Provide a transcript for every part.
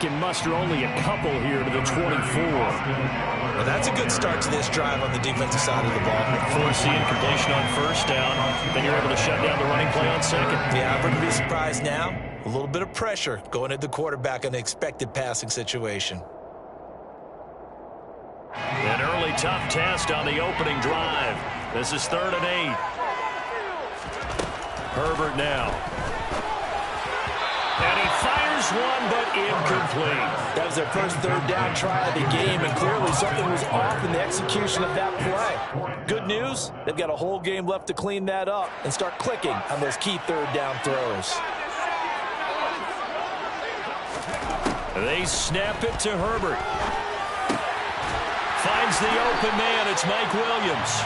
can muster only a couple here to the 24. Well, that's a good start to this drive on the defensive side of the ball. Force the incompletion on first down. Then you're able to shut down the running play on second. Yeah, I wouldn't be surprised now. A little bit of pressure going at the quarterback in an expected passing situation. An early tough test on the opening drive. This is 3rd and 8. Herbert now. And he fires one, but incomplete. That was their first 3rd down try of the game, and clearly something was off in the execution of that play. Good news, they've got a whole game left to clean that up and start clicking on those key 3rd down throws. They snap it to Herbert. Finds the open man. It's Mike Williams.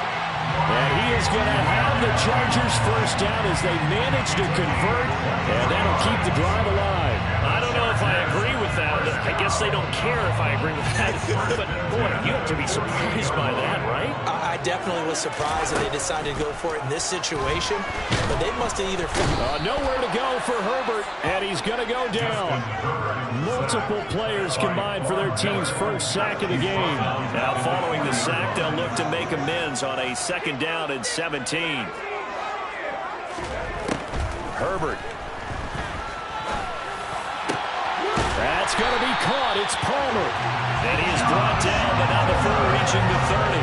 And he is going to have the Chargers first down as they manage to convert, and that'll keep the drive alive. I don't know if I agree with that. I guess they don't care if I agree with that. But, boy, you have to be surprised by that, right? I definitely was surprised that they decided to go for it in this situation, but they must have either nowhere to go for Herbert, and he's going to go down. Multiple players combined for their team's first sack of the game. Now, following the sack, they'll look to make amends on a 2nd down and 17. Herbert. That's going to be caught. It's Palmer. And he is brought down, but not before reaching the 30.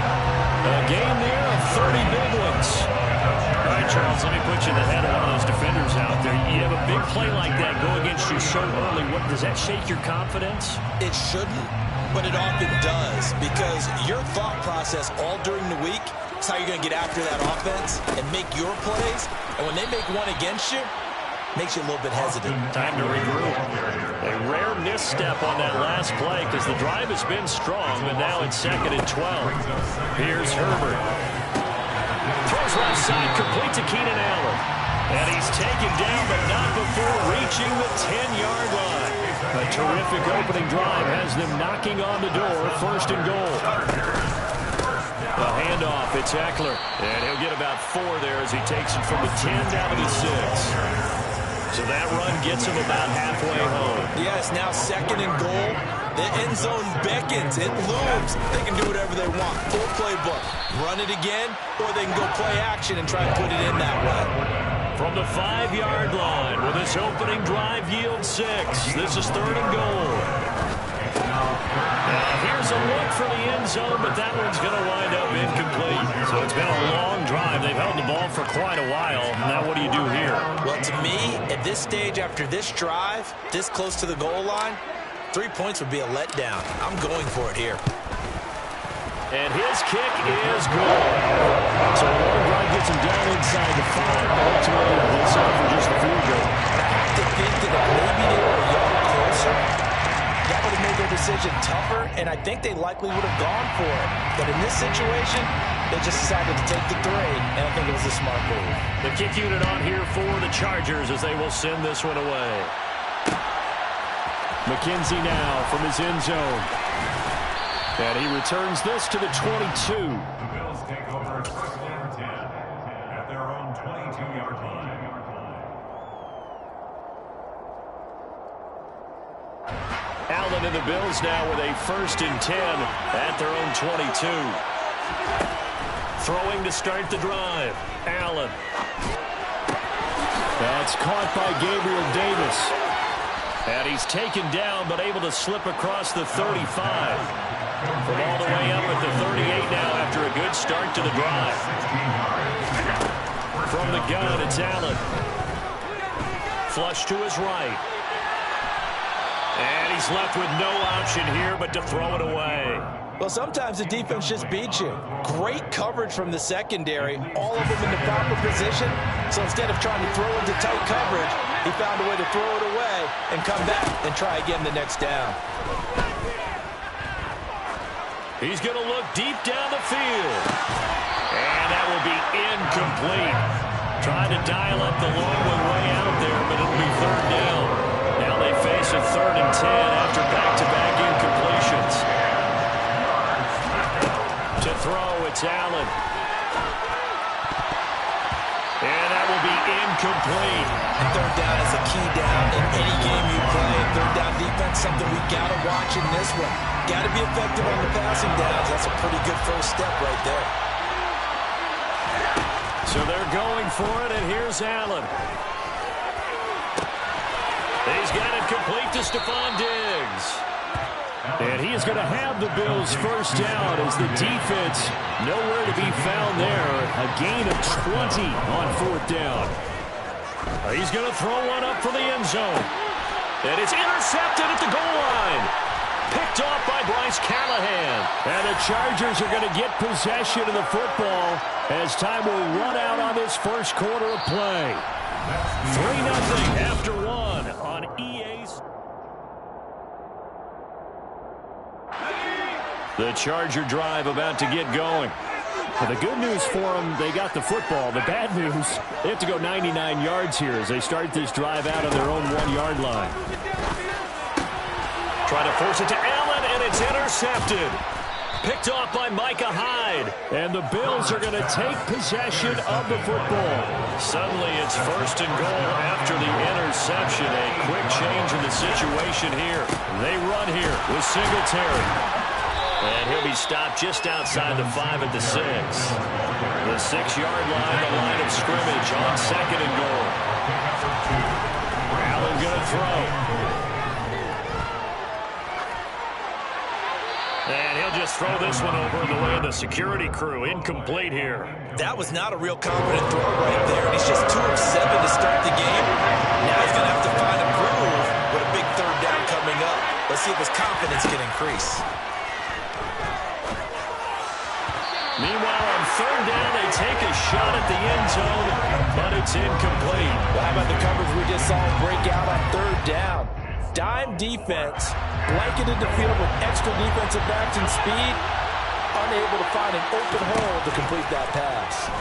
A game there of 30 big ones. All right, Charles, let me put you in the head of one of those defenders out there. You have a big play like that go against you so early. Does that shake your confidence? It shouldn't, but it often does, because your thought process all during the week is how you're going to get after that offense and make your plays. And when they make one against you, makes you a little bit hesitant. Time to regroup. A rare misstep on that last play because the drive has been strong, but now it's 2nd and 12. Here's Herbert. Throws right side, complete to Keenan Allen. And he's taken down, but not before reaching the 10-yard line. A terrific opening drive has them knocking on the door, 1st and goal. The handoff, it's Eckler. And he'll get about 4 there as he takes it from the 10 down to the 6. So that run gets him about halfway home. Yes, now 2nd and goal. The end zone beckons. It looms. They can do whatever they want. Full playbook. Run it again, or they can go play action and try and put it in that way. From the 5-yard line, will this opening drive yield 6? This is 3rd and goal. Here's a look for the end zone, but that one's going to wind up incomplete. So it's been a long drive. They've held the ball for quite a while. Now what do you do here? Well, to me, at this stage after this drive, this close to the goal line, 3 points would be a letdown. I'm going for it here. And his kick is good. So the long drive gets him down inside the 5, but ultimately it's out for just a field goal. I have to think that if maybe they were a yard closer, that would have made their decision tougher, and I think they likely would have gone for it. But in this situation, they just decided to take the 3, and I think it was a smart move. The kick unit on here for the Chargers as they will send this one away. McKenzie now from his end zone. And he returns this to the 22. The Bills take over 1st and 10 at their own 22-yard line. Allen and the Bills now with a 1st and 10 at their own 22. Throwing to start the drive. Allen. That's caught by Gabriel Davis. And he's taken down but able to slip across the 35. From all the way up at the 38 now after a good start to the drive. From the gun, it's Allen. Flush to his right. And he's left with no option here but to throw it away. Well, sometimes the defense just beats you. Great coverage from the secondary. All of them in the proper position. So instead of trying to throw into tight coverage, he found a way to throw it away and come back and try again the next down. He's going to look deep down the field. And that will be incomplete. Trying to dial up the long one way out there, but it'll be 3rd down. Now they face a 3rd and 10 after back-to-back incompletions. To throw, it's Allen. And that will be incomplete. incomplete. And third down is a key down in any game you play. Third down defense, something we got to watch in this one. Got to be effective on the passing downs. That's a pretty good first step right there. So they're going for it, and here's Allen. He's got it complete to Stephon Diggs. And he is going to have the Bills first down as the defense nowhere to be found there. A gain of 20 on fourth down. He's going to throw one up for the end zone. And it's intercepted at the goal line. Picked off by Bryce Callahan. And the Chargers are going to get possession of the football as time will run out on this first quarter of play. 3-0 after one on EA's. The Charger drive about to get going. Well, the good news for them, they got the football. The bad news, they have to go 99 yards here as they start this drive out on their own 1-yard line. Trying to force it to Allen, and it's intercepted. Picked off by Micah Hyde. And the Bills are going to take possession of the football. Suddenly it's first and goal after the interception. A quick change in the situation here. They run here with Singletary. And he'll be stopped just outside the 5 at the 6. The 6-yard line, the line of scrimmage on second and goal. Allen going to throw. And he'll just throw this one over in the way of the security crew. Incomplete here. That was not a real confident throw right there. And he's just 2 of 7 to start the game. Now he's going to have to find a groove with a big third down coming up. Let's see if his confidence can increase. Meanwhile, on third down, they take a shot at the end zone, but it's incomplete. Well, how about the coverage we just saw break out on third down? Dime defense, blanketed the field with extra defensive backs and speed, unable to find an open hole to complete that pass.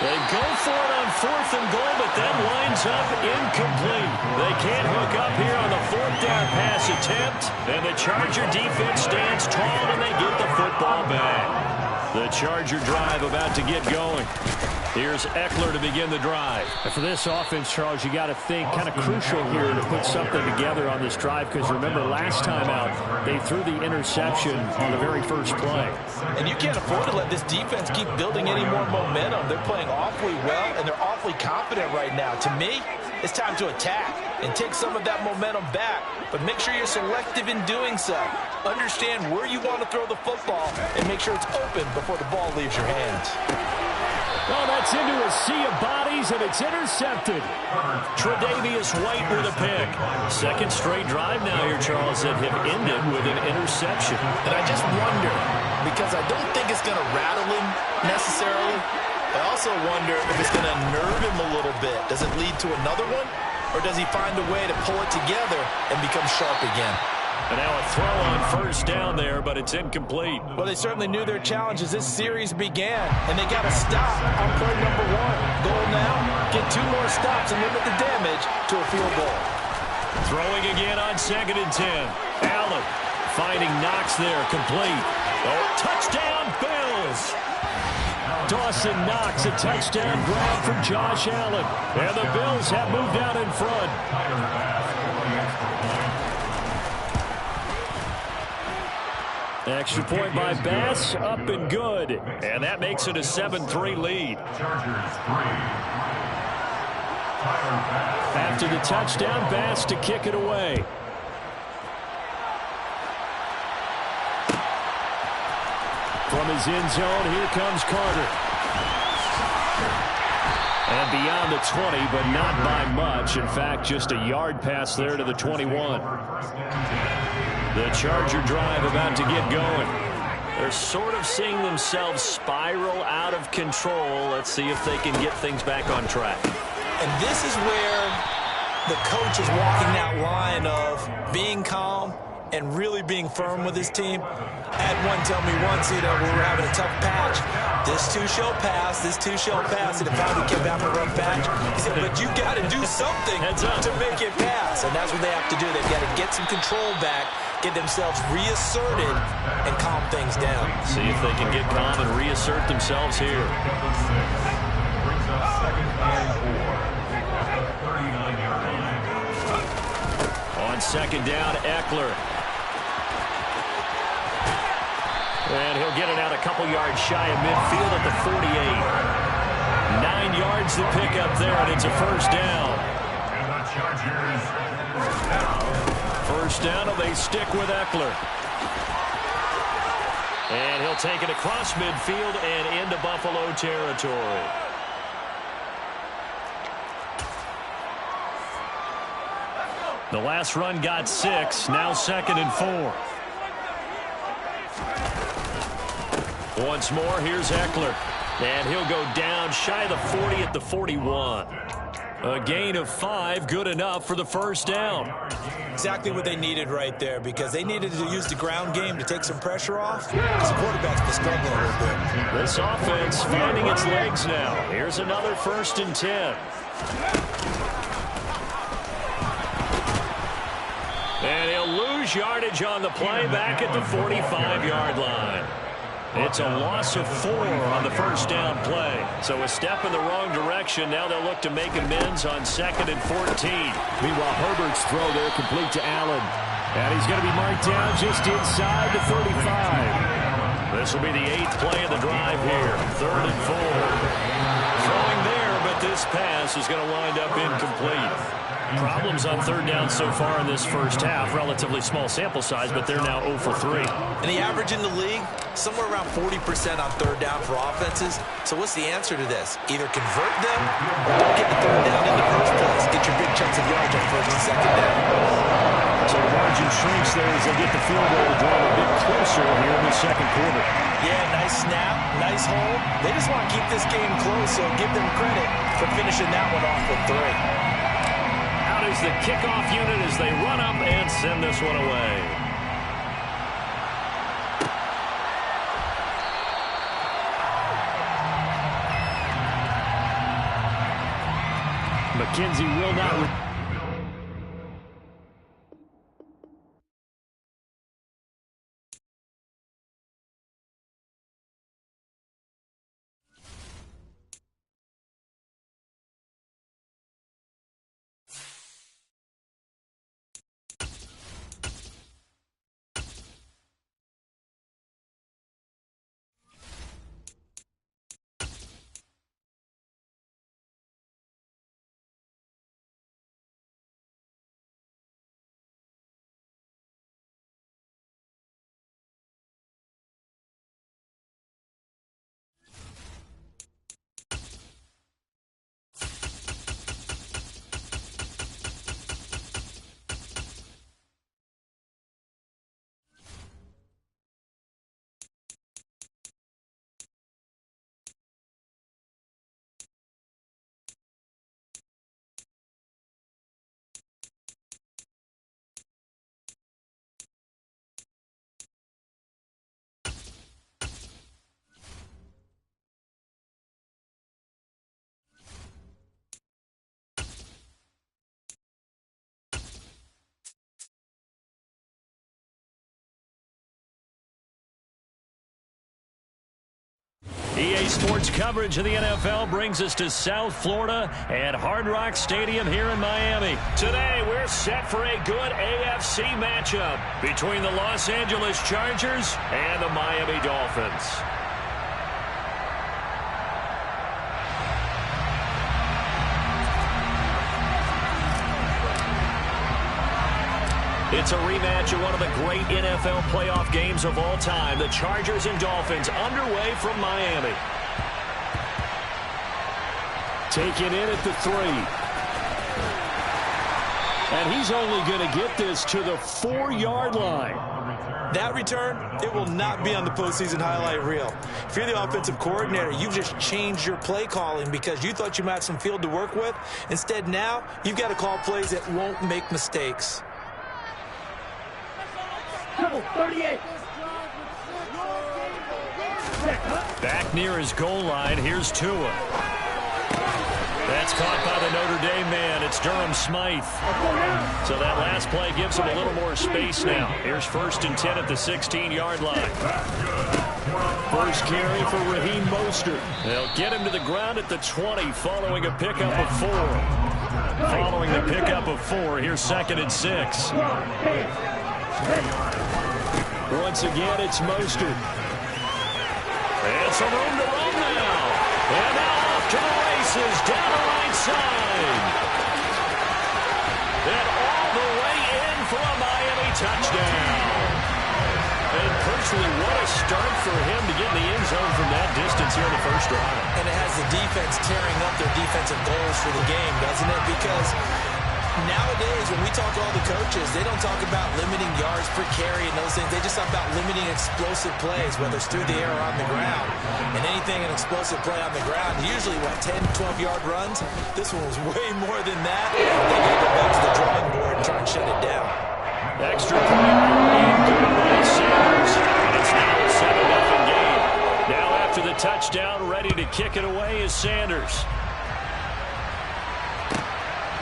They go for it on fourth and goal, but that winds up incomplete. They can't hook up here on the fourth down pass attempt, and the Charger defense stands tall, and they get the football back. The Charger drive about to get going. Here's Eckler to begin the drive. And for this offense, Charles, you got to think kind of crucial here to put something together on this drive, because remember last time out, they threw the interception on the very first play. And you can't afford to let this defense keep building any more momentum. They're playing awfully well, and they're awfully confident right now. To me, it's time to attack and take some of that momentum back, but make sure you're selective in doing so. Understand where you want to throw the football and make sure it's open before the ball leaves your hands. Oh, that's into a sea of bodies, and it's intercepted. Tre'Davious White with a pick. Second straight drive now here, Charles, that have ended with an interception. And I just wonder, because I don't think it's going to rattle him necessarily, I also wonder if it's going to nerve him a little bit. Does it lead to another one, or does he find a way to pull it together and become sharp again? And now a throw on first down there, but it's incomplete. Well, they certainly knew their challenge as this series began, and they got to stop on play number 1. Goal now, get 2 more stops and limit the damage to a field goal. Throwing again on second and 10. Allen finding Knox there, complete. Oh, touchdown, Bills! Dawson Knox, a touchdown grab from Josh Allen. And the Bills have moved out in front. Extra point by Bass, up and good. And that makes it a 7-3 lead. After the touchdown, Bass to kick it away. From his end zone, here comes Carter. And beyond the 20, but not by much. In fact, just a yard pass there to the 21. The Charger drive about to get going. They're sort of seeing themselves spiral out of control. Let's see if they can get things back on track. And this is where the coach is walking that line of being calm and really being firm with his team. I had one tell me once, we were having a tough patch. This too shall pass, this too shall pass. And if I kept having a rough patch, he said, but you got to do something to make it pass. And that's what they have to do. They've got to get some control back, get themselves reasserted, and calm things down. See if they can get calm and reassert themselves here. On second down, Eckler. And he'll get it out a couple yards shy of midfield at the 48. 9 yards to pick up there, and it's a first down. And the Chargers. First down, and they stick with Eckler. And he'll take it across midfield and into Buffalo territory. The last run got 6. Now 2nd and 4. Once more, here's Eckler. And he'll go down shy of the 40 at the 41. A gain of 5, good enough for the first down. Exactly what they needed right there, because they needed to use the ground game to take some pressure off, because the quarterback's been struggling a little bit. This offense finding its legs now. Here's another 1st and 10. And he'll lose yardage on the play back at the 45-yard line. It's a loss of 4 on the first down play. So a step in the wrong direction. Now they'll look to make amends on 2nd and 14. Meanwhile, Herbert's throw there complete to Allen. And he's going to be marked down just inside the 35. This will be the 8th play of the drive here. 3rd and 4. Throwing there, but this pass is going to wind up incomplete. Problems on 3rd down so far in this first half. Relatively small sample size, but they're now 0 for 3. And the average in the league, somewhere around 40% on 3rd down for offenses. So what's the answer to this? Either convert them or don't get the 3rd down in the first place. Get your big chunks of yards on 1st and 2nd down. So the margin shrinks there as they get the field goal to draw a bit closer here in the 2nd quarter. Yeah, nice snap, nice hold. They just want to keep this game close, so give them credit for finishing that one off with 3. Is the kickoff unit as they run up and send this one away. McKenzie will not. EA Sports coverage of the NFL brings us to South Florida at Hard Rock Stadium here in Miami. Today, we're set for a good AFC matchup between the Los Angeles Chargers and the Miami Dolphins. It's a rematch of one of the great NFL playoff games of all time. The Chargers and Dolphins underway from Miami. Taken in at the 3. And he's only going to get this to the 4-yard line. That return, it will not be on the postseason highlight reel. If you're the offensive coordinator, you've just changed your play calling because you thought you might have some field to work with. Instead, now, you've got to call plays that won't make mistakes. 38. Back near his goal line, here's Tua. That's caught by the Notre Dame man. It's Durham Smythe. So that last play gives him a little more space now. Here's 1st and 10 at the 16-yard line. First carry for Raheem Mostert. They'll get him to the ground at the 20 following a pickup of 4. Following the pickup of 4, here's 2nd and 6. Once again, it's Mostert. And some room to run now. And now off to the races, down the right side. And all the way in for a Miami touchdown. And personally, what a start for him to get in the end zone from that distance here in the first drive. And it has the defense tearing up their defensive goals for the game, doesn't it? Because nowadays, when we talk to all the coaches, they don't talk about limiting yards per carry and those things. They just talk about limiting explosive plays, whether it's through the air or on the ground. And anything an explosive play on the ground, usually, 10, 12-yard runs? This one was way more than that. They got to go back to the drawing board and try and shut it down. Extra point by Sanders. And it's now a 7-0 game. Now after the touchdown, ready to kick it away is Sanders.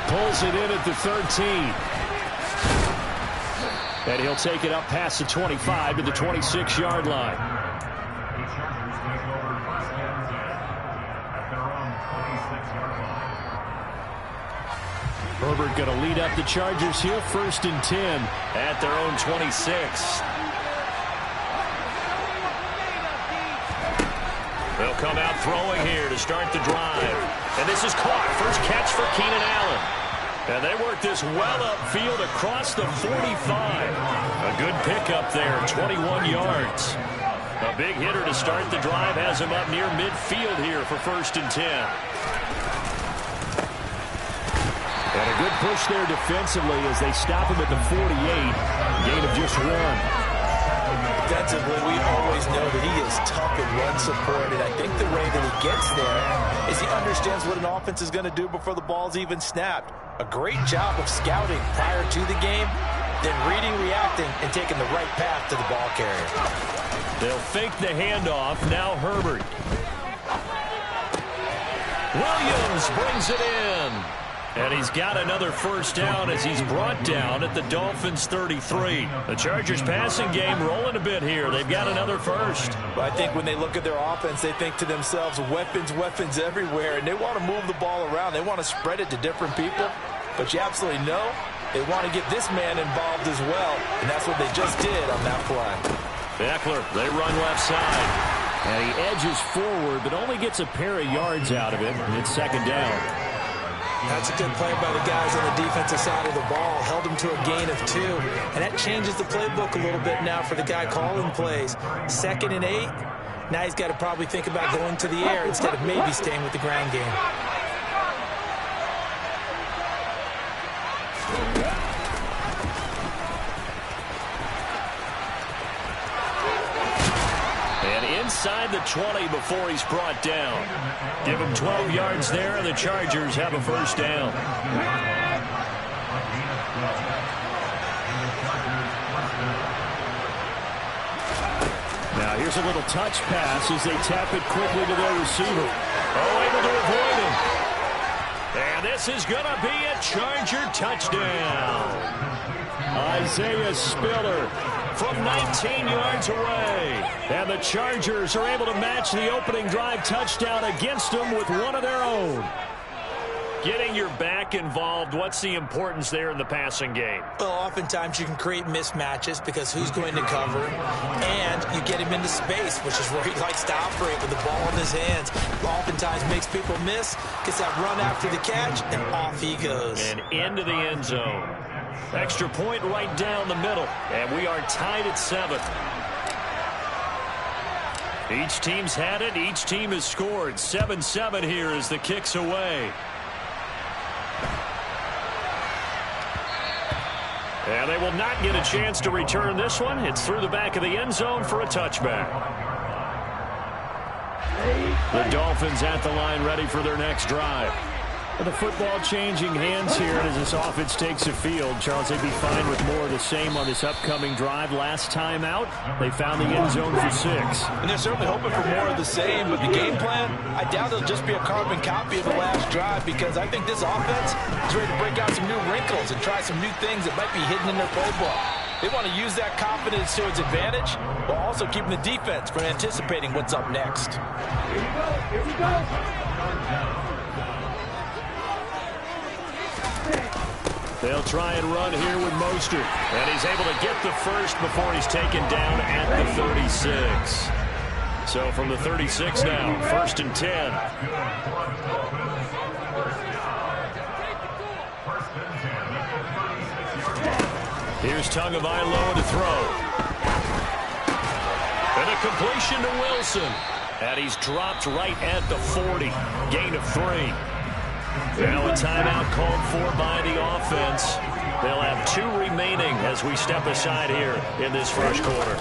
Pulls it in at the 13. And he'll take it up past the 25 to the 26-yard line. The Chargers take over 1st and 10 at their own 26-yard line. Herbert going to lead up the Chargers here, 1st and 10. At their own 26. They'll come out throwing here to start the drive. And this is caught. First catch for Keenan Allen. And they work this well upfield across the 45. A good pickup there, 21 yards. A big hitter to start the drive has him up near midfield here for 1st and 10. And a good push there defensively as they stop him at the 48. Gain of just 1. Defensively, we always know that he is tough and run supported. I think the way that he gets there is he understands what an offense is going to do before the ball's even snapped. A great job of scouting prior to the game, then reading, reacting, and taking the right path to the ball carrier. They'll fake the handoff. Now Herbert. Williams brings it in. And he's got another first down as he's brought down at the Dolphins' 33. The Chargers passing game rolling a bit here. They've got another first. But I think when they look at their offense, they think to themselves, weapons, weapons everywhere, and they want to move the ball around. They want to spread it to different people. But you absolutely know they want to get this man involved as well, and that's what they just did on that play. Eckler, they run left side. And he edges forward, but only gets a pair of yards out of it, and it's 2nd down. That's a good play by the guys on the defensive side of the ball. Held him to a gain of 2. And that changes the playbook a little bit now for the guy calling plays. 2nd and 8. Now he's got to probably think about going to the air instead of maybe staying with the ground game. Inside the 20 before he's brought down. Give him 12 yards there, and the Chargers have a first down. Now here's a little touch pass as they tap it quickly to their receiver. Oh, able to avoid him. And this is going to be a Charger touchdown. Isaiah Spiller from 19 yards away. And the Chargers are able to match the opening drive touchdown against them with one of their own. Getting your back involved, what's the importance there in the passing game? Well, oftentimes you can create mismatches because who's going to cover, and you get him into space, which is where he likes to operate with the ball in his hands. Oftentimes makes people miss, gets that run after the catch, and off he goes. And into the end zone. Extra point right down the middle, and we are tied at 7. Each team's had it. Each team has scored. 7-7 here as the kick's away. And they will not get a chance to return this one. It's through the back of the end zone for a touchback. The Dolphins at the line ready for their next drive. The football changing hands here as this offense takes the field. Charles, they'd be fine with more of the same on this upcoming drive. Last time out, they found the end zone for 6. And they're certainly hoping for more of the same, but the game plan, I doubt it'll just be a carbon copy of the last drive because I think this offense is ready to break out some new wrinkles and try some new things that might be hidden in their playbook. They want to use that confidence to its advantage while also keeping the defense from anticipating what's up next. Here we go. They'll try and run here with Mostert. And he's able to get the first before he's taken down at the 36. So from the 36 now, 1st and 10. Here's Tagovailoa to throw. And a completion to Wilson. And he's dropped right at the 40. Gain of 3. Now a timeout called for by the offense. They'll have 2 remaining as we step aside here in this first quarter.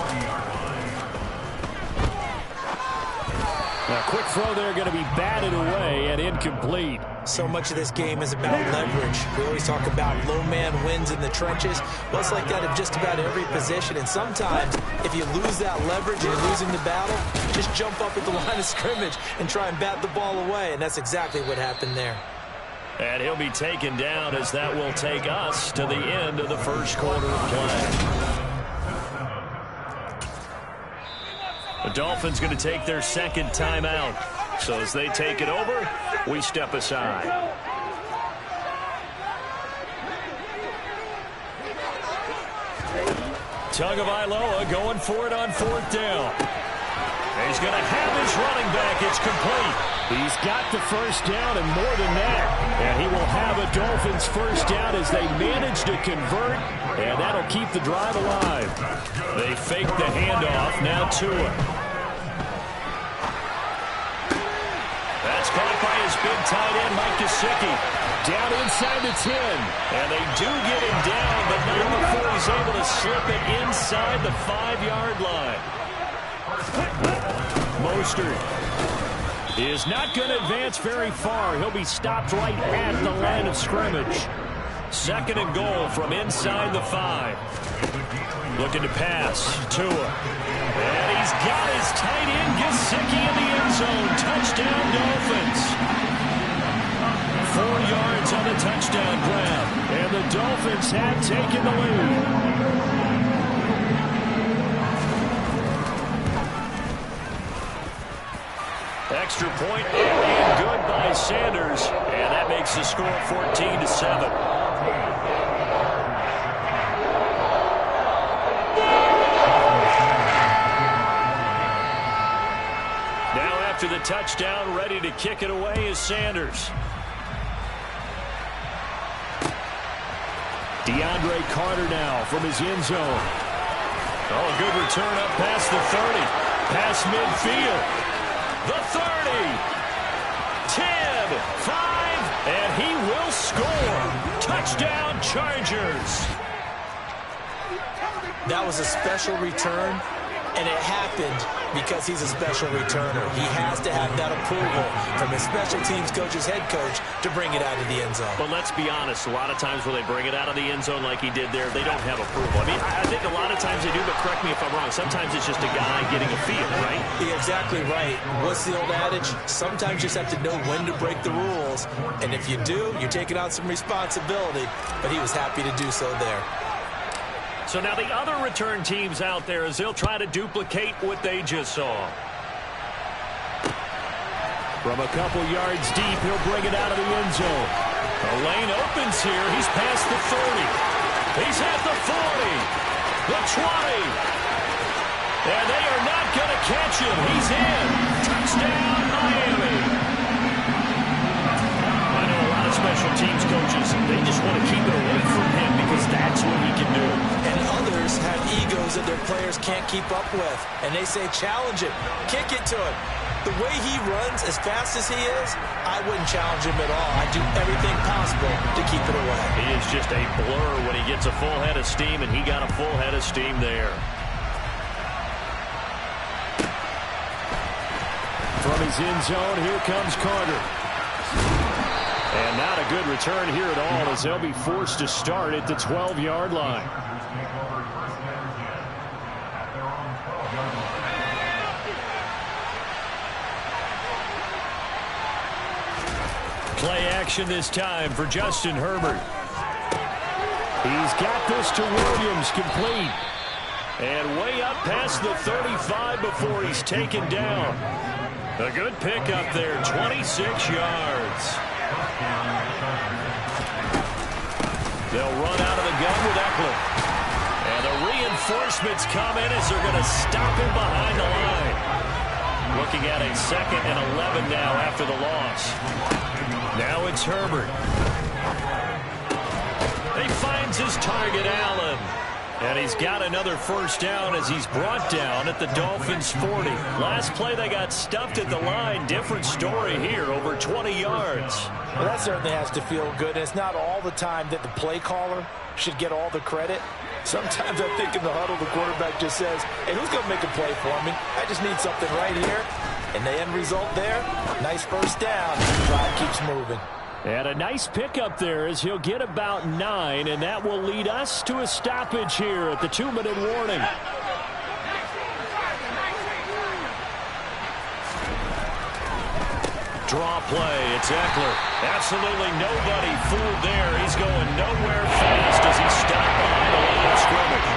Now, quick throw there, going to be batted away and incomplete. So much of this game is about leverage. We always talk about low man wins in the trenches. Well, it's like that in just about every position. And sometimes, if you lose that leverage and you're losing the battle, just jump up at the line of scrimmage and try and bat the ball away. And that's exactly what happened there. And he'll be taken down as that will take us to the end of the first quarter of play. The Dolphins going to take their second timeout. So as they take it over, we step aside. Tagovailoa going for it on 4th down. He's going to have his running back. It's complete. He's got the first down and more than that. And he will have a Dolphins first down as they manage to convert. And that'll keep the drive alive. They fake the handoff. Now Tua. That's caught by his big tight end, Mike Gesicki. Down inside the 10. And they do get him down, but not before he's able to slip it inside the 5-yard line. Mostert is not going to advance very far. He'll be stopped right at the line of scrimmage. 2nd and goal from inside the 5. Looking to pass. Tua. And he's got his tight end, Gesicki, in the end zone. Touchdown, Dolphins. 4 yards on the touchdown grab. And the Dolphins have taken the lead. Extra point and good by Sanders. And that makes the score 14-7. Now after the touchdown, ready to kick it away is Sanders. DeAndre Carter now from his end zone. Oh, a good return up past the 30. Past midfield. The 30, 10, 5, and he will score. Touchdown, Chargers. That was a special return, and it happened because he's a special returner. He has to have that approval from his special teams coach's head coach to bring it out of the end zone. But let's be honest, a lot of times when they bring it out of the end zone like he did there, they don't have approval. I mean, I think a lot of times they do, but correct me if I'm wrong. Sometimes it's just a guy getting a feel, right? You're exactly right. What's the old adage? Sometimes you just have to know when to break the rules. And if you do, you're taking on some responsibility. But he was happy to do so there. So now the other return teams out there as they'll try to duplicate what they just saw. From a couple yards deep, he'll bring it out of the end zone. The lane opens here. He's past the 30. He's at the 40. The 20. And they are not going to catch him. He's in. Touchdown, Miami. I know a lot of special teams coaches, they just want to keep it away from him because that's what he can do. And others have egos that their players can't keep up with. And they say, challenge him. Kick it to him. The way he runs as fast as he is, I wouldn't challenge him at all. I'd do everything possible to keep it away. He is just a blur when he gets a full head of steam, and he got a full head of steam there. From his end zone, here comes Carter. And not a good return here at all as they'll be forced to start at the 12-yard line. Play action this time for Justin Herbert. He's got this to Williams, complete. And way up past the 35 before he's taken down. A good pick up there, 26 yards. They'll run out of the gun with Eckler. And the reinforcements come in as they're going to stop him behind the line. Looking at a 2nd and 11 now after the loss. Now it's Herbert. He finds his target, Allen. And he's got another first down as he's brought down at the Dolphins' 40. Last play they got stuffed at the line. Different story here, over 20 yards. Well, that certainly has to feel good. It's not all the time that the play caller should get all the credit. Sometimes I think in the huddle the quarterback just says, hey, who's going to make a play for me? I just need something right here. And the end result there, nice first down. The drive keeps moving. And a nice pickup there as he'll get about 9, and that will lead us to a stoppage here at the 2-minute warning. Draw play, it's Eckler. Absolutely nobody fooled there. He's going nowhere fast as he's stopped behind the line of scrimmage.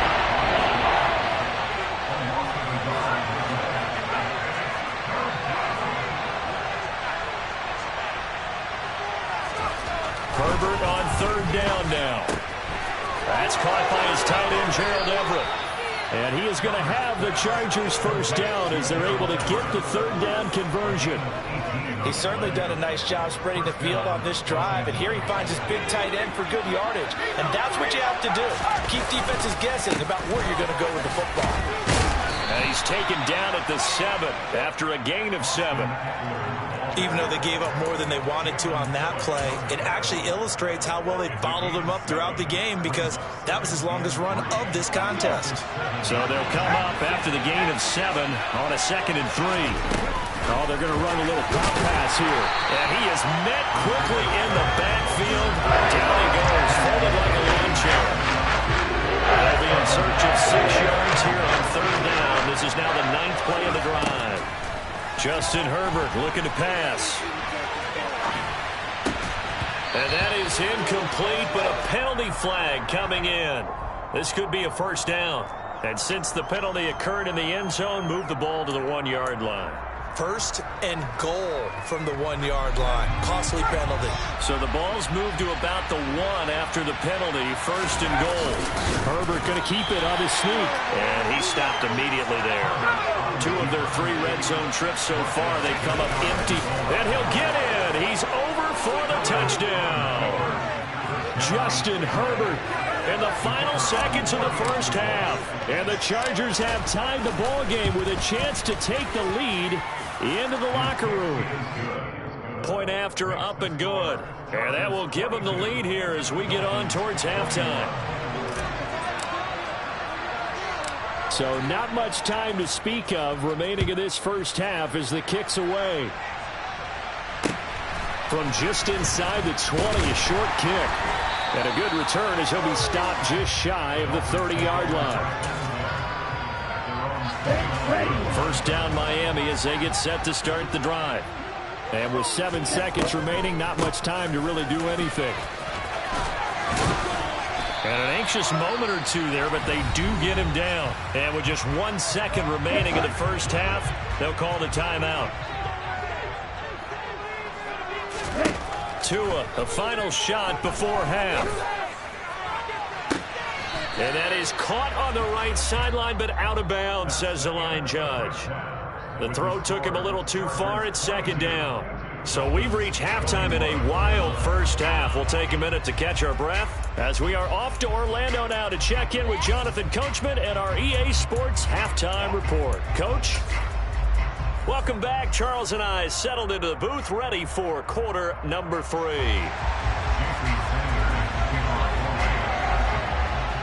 Herbert on 3rd down now. That's caught by his tight end, Gerald Everett. And he is going to have the Chargers first down as they're able to get the 3rd down conversion. He's certainly done a nice job spreading the field on this drive, and here he finds his big tight end for good yardage. And that's what you have to do. Keep defenses guessing about where you're going to go with the football. And he's taken down at the 7 after a gain of 7. Even though they gave up more than they wanted to on that play, it actually illustrates how well they bottled him up throughout the game because that was his longest run of this contest. So they'll come up after the gain of 7 on a 2nd and 3. Oh, they're going to run a little pop pass here. And he is met quickly in the backfield. Down he goes, folded like a lawn chair. They'll be in search of 6 yards here on 3rd down. This is now the 9th play of the drive. Justin Herbert looking to pass. And that is incomplete, but a penalty flag coming in. This could be a first down. And since the penalty occurred in the end zone, move the ball to the 1-yard line. 1st and goal from the 1-yard line. Costly penalty. So the ball's moved to about the 1 after the penalty. 1st and goal. Herbert going to keep it on his sneak. And he stopped immediately there. 2 of their 3 red zone trips so far. They've come up empty. And he'll get in. He's over for the touchdown. Justin Herbert in the final seconds of the first half. And the Chargers have tied the ball game with a chance to take the lead into the locker room. Point after, up and good. And that will give them the lead here as we get on towards halftime. So not much time to speak of remaining in this first half as the kick's away. From just inside the 20, a short kick. And a good return as he'll be stopped just shy of the 30-yard line. First down Miami as they get set to start the drive. And with 7 seconds remaining, not much time to really do anything. And an anxious moment or two there, but they do get him down. And with just 1 second remaining in the first half, they'll call the timeout. Tua, the final shot before half. And that is caught on the right sideline, but out of bounds, says the line judge. The throw took him a little too far. It's 2nd down. So we've reached halftime in a wild first half. We'll take a minute to catch our breath as we are off to Orlando now to check in with Jonathan Coachman and our EA Sports Halftime Report. Coach? Welcome back. Charles and I settled into the booth, ready for quarter number 3.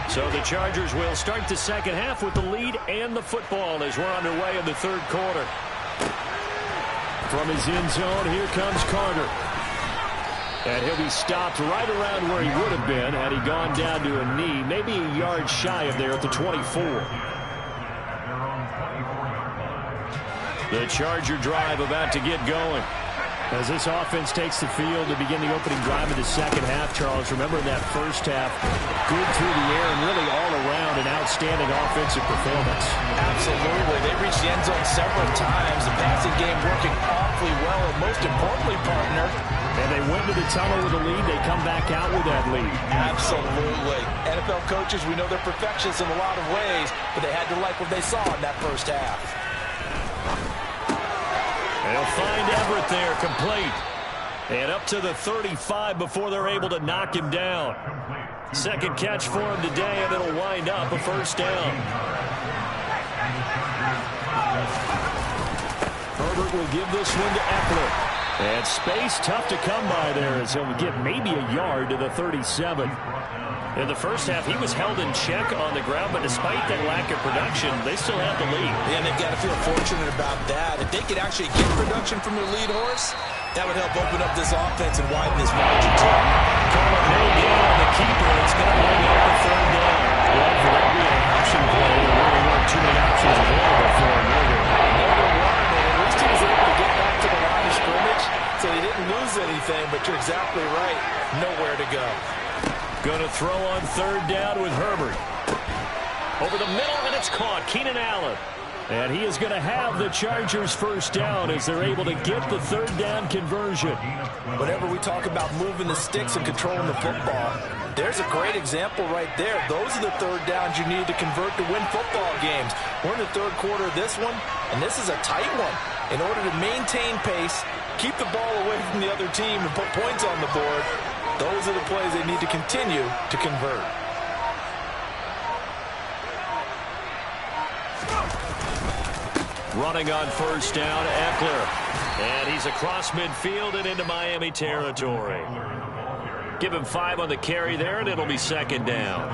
So the Chargers will start the second half with the lead and the football as we're underway in the 3rd quarter. From his end zone, here comes Carter. And he'll be stopped right around where he would have been had he gone down to a knee, maybe a yard shy of there at the 24. The Charger drive about to get going. As this offense takes the field to begin the opening drive of the second half, Charles, remember in that first half, good through the air and really all around an outstanding offensive performance. Absolutely. They reached the end zone several times. The passing game working awfully well. And most importantly, partner, And they went to the tunnel with a lead. They come back out with that lead. Absolutely. NFL coaches, we know they're perfectionists in a lot of ways, but they had to like what they saw in that first half. They'll find Everett there, complete. And up to the 35 before they're able to knock him down. Second catch for him today, and it'll wind up a first down. Herbert will give this one to Eckler. And space tough to come by there as he'll get maybe a yard to the 37. In the first half, he was held in check on the ground, but despite that lack of production, they still have the lead. Yeah, and they've got to feel fortunate about that. If they could actually get production from their lead horse, that would help open up this offense and widen this margin too. Call it no gain on the keeper. It's going to bring up the third down. Well, for that being an option play, there really weren't too many options available for him. At least he was able to get back to the line of scrimmage, so he didn't lose anything, but you're exactly right. Nowhere to go. Going to throw on third down with Herbert. Over the middle, and it's caught. Keenan Allen. And he is going to have the Chargers first down as they're able to get the third down conversion. Whenever we talk about moving the sticks and controlling the football, there's a great example right there. Those are the third downs you need to convert to win football games. We're in the third quarter of this one, and this is a tight one. In order to maintain pace, keep the ball away from the other team, and put points on the board, those are the plays they need to continue to convert. Running on first down, Eckler. And he's across midfield and into Miami territory. Give him 5 on the carry there, and it'll be second down.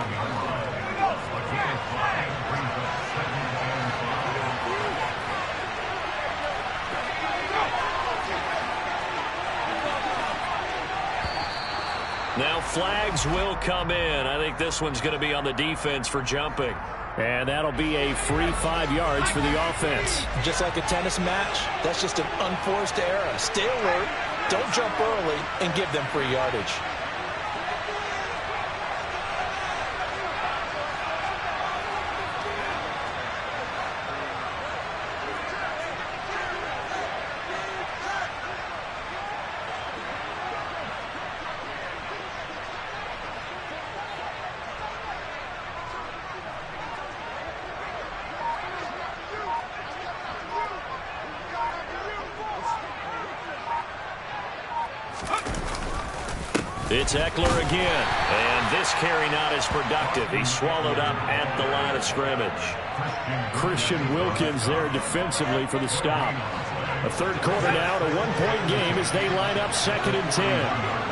Now flags will come in. I think this one's going to be on the defense for jumping. And that'll be a free 5 yards for the offense. Just like a tennis match, that's just an unforced error. Stay alert, don't jump early, and give them free yardage. It's Eckler again, and this carry not as productive. He's swallowed up at the line of scrimmage. Christian Wilkins there defensively for the stop. A third quarter now, a 1-point game as they line up 2nd and 10.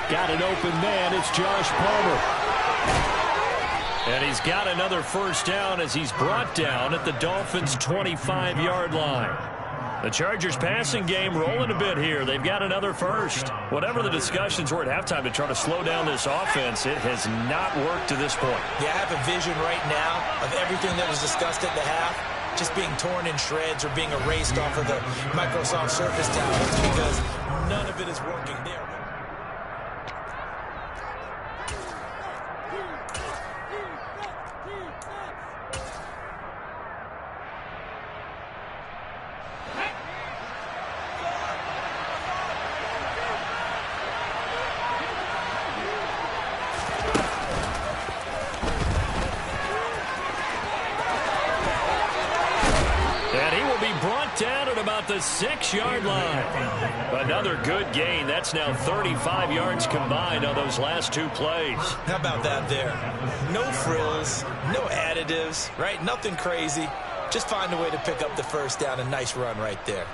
Got an open man. It's Josh Palmer. And he's got another first down as he's brought down at the Dolphins' 25-yard line. The Chargers passing game rolling a bit here. They've got another first. Whatever the discussions were at halftime to try to slow down this offense, it has not worked to this point. Yeah, I have a vision right now of everything that was discussed at the half just being torn in shreds or being erased off of the Microsoft Surface tablets because none of it is working there. The 6-yard line. Another good gain. That's now 35 yards combined on those last 2 plays. How about that there? No frills, no additives, right? Nothing crazy. Just find a way to pick up the first down. A nice run right there.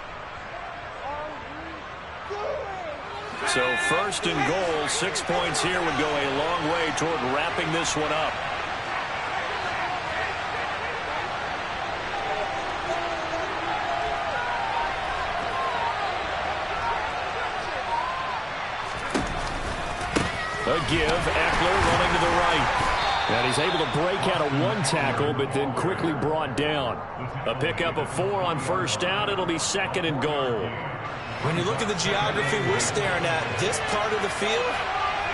So 1st and goal, 6 points here would go a long way toward wrapping this one up. A give, Eckler running to the right. And he's able to break out of 1 tackle, but then quickly brought down. A pickup of 4 on first down. It'll be 2nd and goal. When you look at the geography we're staring at, this part of the field,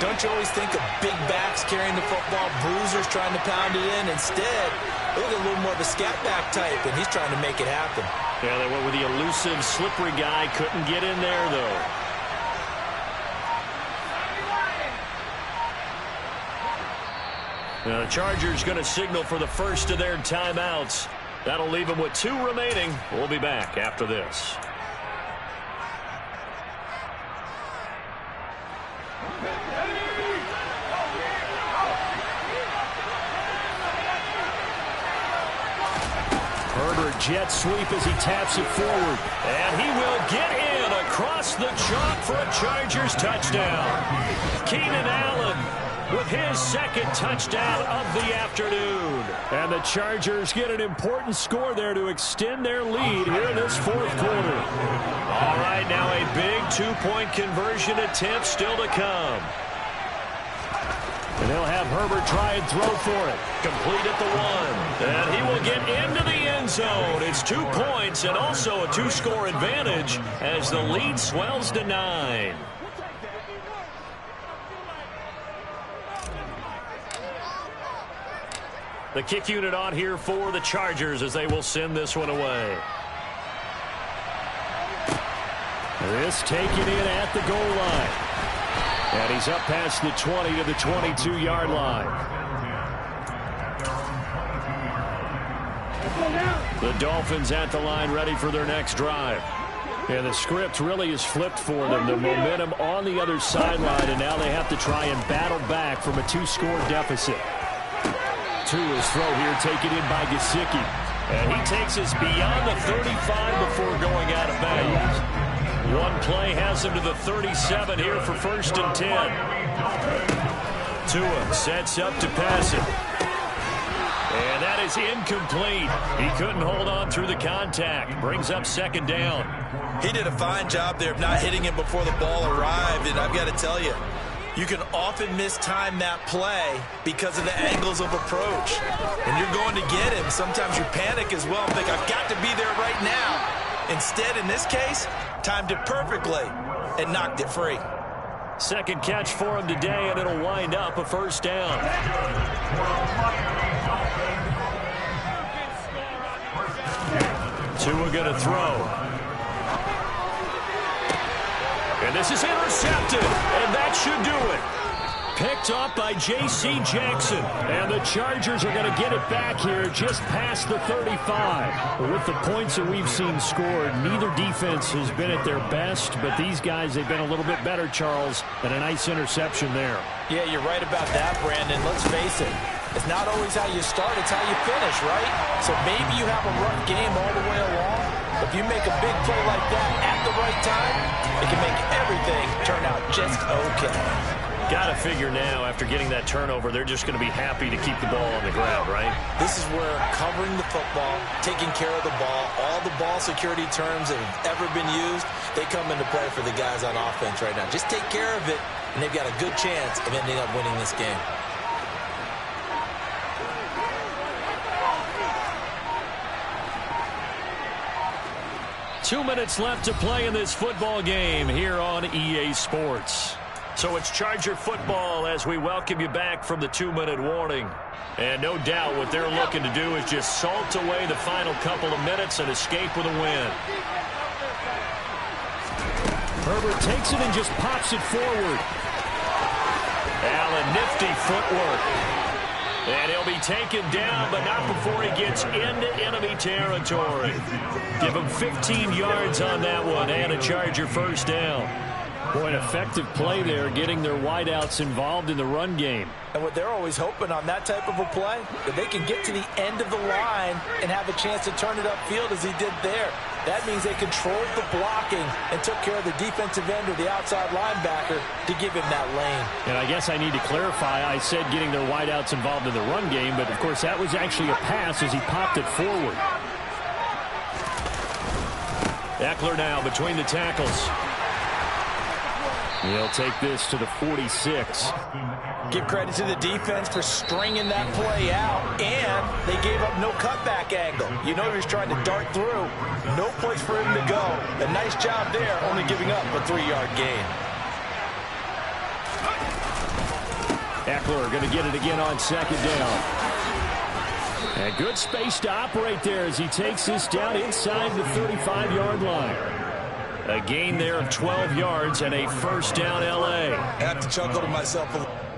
don't you always think of big backs carrying the football, bruisers trying to pound it in? Instead, look at a little more of a scat back type, and he's trying to make it happen. Yeah, they went with the elusive, slippery guy. Couldn't get in there, though. Now, the Chargers going to signal for the first of their timeouts. That'll leave them with 2 remaining. We'll be back after this. Herbert jet sweep as he taps it forward. And he will get in across the chalk for a Chargers touchdown. Keenan Allen with his second touchdown of the afternoon. And the Chargers get an important score there to extend their lead here in this fourth quarter. All right, now a big 2-point conversion attempt still to come. And they'll have Herbert try and throw for it. Complete at the 1. And he will get into the end zone. It's 2 points and also a 2-score advantage as the lead swells to 9. The kick unit on here for the Chargers as they will send this one away. This taken in at the goal line. And he's up past the 20 to the 22-yard line. The Dolphins at the line ready for their next drive. And the script really is flipped for them. The momentum on the other sideline, and now they have to try and battle back from a 2-score deficit. Tua's throw here taken in by Gesicki. And he takes us beyond the 35 before going out of bounds. One play has him to the 37 here for 1st and 10. Tua sets up to pass it. And that is incomplete. He couldn't hold on through the contact. Brings up 2nd down. He did a fine job there of not hitting him before the ball arrived, and I've got to tell you, you can often mistime that play because of the angles of approach. When you're going to get him, sometimes you panic as well and think, I've got to be there right now. Instead, in this case, timed it perfectly and knocked it free. Second catch for him today, and it'll wind up a 1st down. Tua going to throw. And this is intercepted, and that should do it. Picked up by J.C. Jackson. And the Chargers are going to get it back here just past the 35. With the points that we've seen scored, neither defense has been at their best, but these guys, they've been a little bit better, Charles, and a nice interception there. Yeah, you're right about that, Brandon. Let's face it. It's not always how you start, it's how you finish, right? So maybe you have a rough game all the way along, but if you make a big play like that at the right time, it can make everything turn out just okay. Got to figure now, after getting that turnover, they're just going to be happy to keep the ball on the ground, right? This is where covering the football, taking care of the ball, all the ball security terms that have ever been used, they come into play for the guys on offense right now. Just take care of it, and they've got a good chance of ending up winning this game. Two minutes left to play in this football game here on EA Sports. So it's Charger football as we welcome you back from the 2-minute warning. And no doubt what they're looking to do is just salt away the final couple of minutes and escape with a win. Herbert takes it and just pops it forward. Allen, nifty footwork. And he'll be taken down, but not before he gets into enemy territory. Give him 15 yards on that one and a Charger 1st down. Boy, an effective play there, getting their wideouts involved in the run game. And what they're always hoping on that type of a play, that they can get to the end of the line and have a chance to turn it upfield as he did there. That means they controlled the blocking and took care of the defensive end or the outside linebacker to give him that lane. And I guess I need to clarify, I said getting their wideouts involved in the run game, but of course that was actually a pass as he popped it forward. Eckler now between the tackles. He'll take this to the 46. Give credit to the defense for stringing that play out, and they gave up no cutback angle. You know he was trying to dart through. No place for him to go. A nice job there, only giving up a 3-yard gain. Eckler going to get it again on second down. And good space to operate there as he takes this down inside the 35-yard line. A gain there of 12 yards and a first down, L.A. I have to chuckle to myself a little.